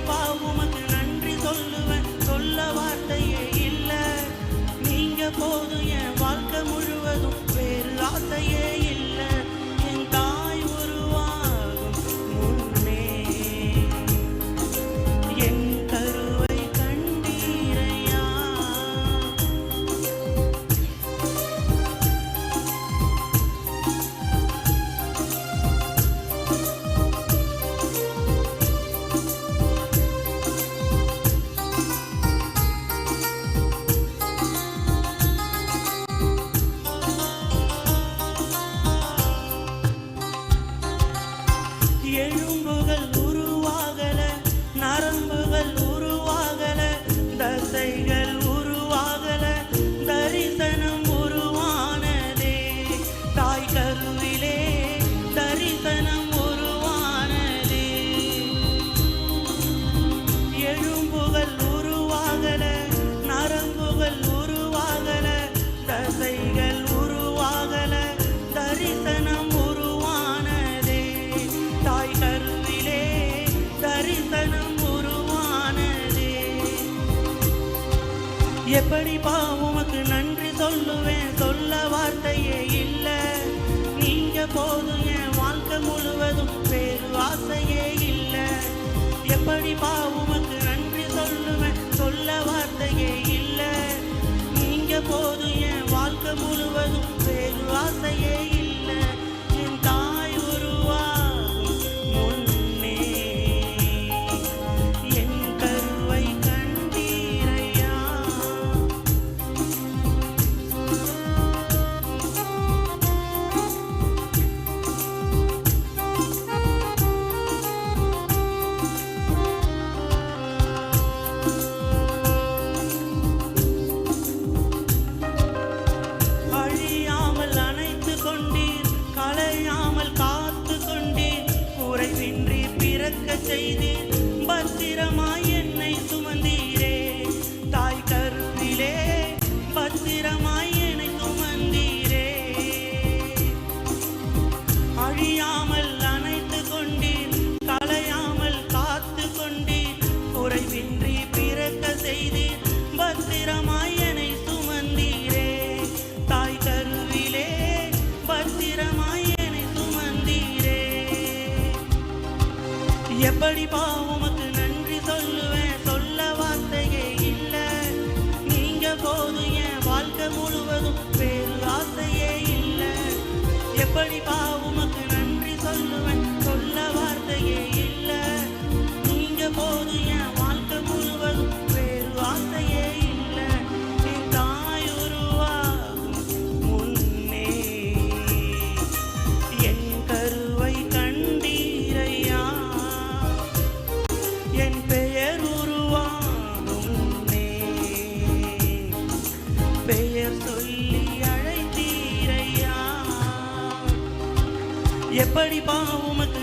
எப்படிப்பா உமக்கு நன்றி சொல்லுவேன், சொல்ல வார்த்தையே இல்ல. நீங்க போதும் என் வாழ்க்கை முழுவதும், வேறு ஆசையே இல்ல. என் தாய் உருவாகும் முன்னே என் கருவை கண்டீரையா. எலும்புகள் உருவாகல, நரம்புகள் உருவாகல, தசைகள் உருவாகல, தரிசனம் உருவானதே. தாய் கருவிலே தரிசனம் உருவானதே. எலும்புகள் உருவாகல, நரம்புகள் உருவாகல, தசைகள் உருவாகல, தரிசனம் உருவானதே. தாய் கருவிலே தரிசனம் உருவானதே. எப்படிப்பா உமக்கு நன்றி சொல்லுவேன், சொல்ல வார்த்தையே இல்ல. நீங்க போதும் என் வாழ்க்கை முழுவதும், வேறு ஆசையே இல்ல. எப்படிப்பா உமக்கு நன்றி சொல்லுவேன், சொல்ல வார்த்தையே இல்ல. நீங்க போதும் என் வாழ்க்கை முழுவதும், வேறு ஆசையே இல்ல. என் தாய் உருவாகும் முன்னே என் கருவை கண்டீரையா. அழியாமல் அணைத்து கொண்டீர், களையாமல் காத்து கொண்டீர், குறைவின்றி பிறக்க செய்தீர், பத்திரமாய் என்னை சுமந்தீரே. தாய் கருவிலே பத்திரமாய் என்னை சுமந்தீரே. அழியாமல் அணைத்து கொண்டீர், களையாமல் காத்து கொண்டீர், குறைவின்றி பிறக்க செய்தீர், பத்திரமாய் என்னை சுமந்தீரே. தாய் கருவிலே பத்திரமாய் என்னை சுமந்தீரே. எப்படிப்பா உமக்கு நன்றி சொல்லுவேன், சொல்ல வார்த்தையே இல்ல. நீங்க போதும் என் வாழ்க்கை முழுவதும், வேறு ஆசையே இல்ல. எப்படிப்பா உமக்கு நன்றி சொல்லுவேன், சொல்ல வார்த்தையே இல்ல. நீங்க போதும் என் வாழ்க்கை முழுவதும், வேறு ஆசையே இல்ல. என் தாய் உருவாகும் முன்னே என் கருவை கண்டீரையா. என் பெயர் உருவாகும் முன்னே பெயர் சொல்லி அழைத்தீரையா. எப்படிப்பா உமக்கு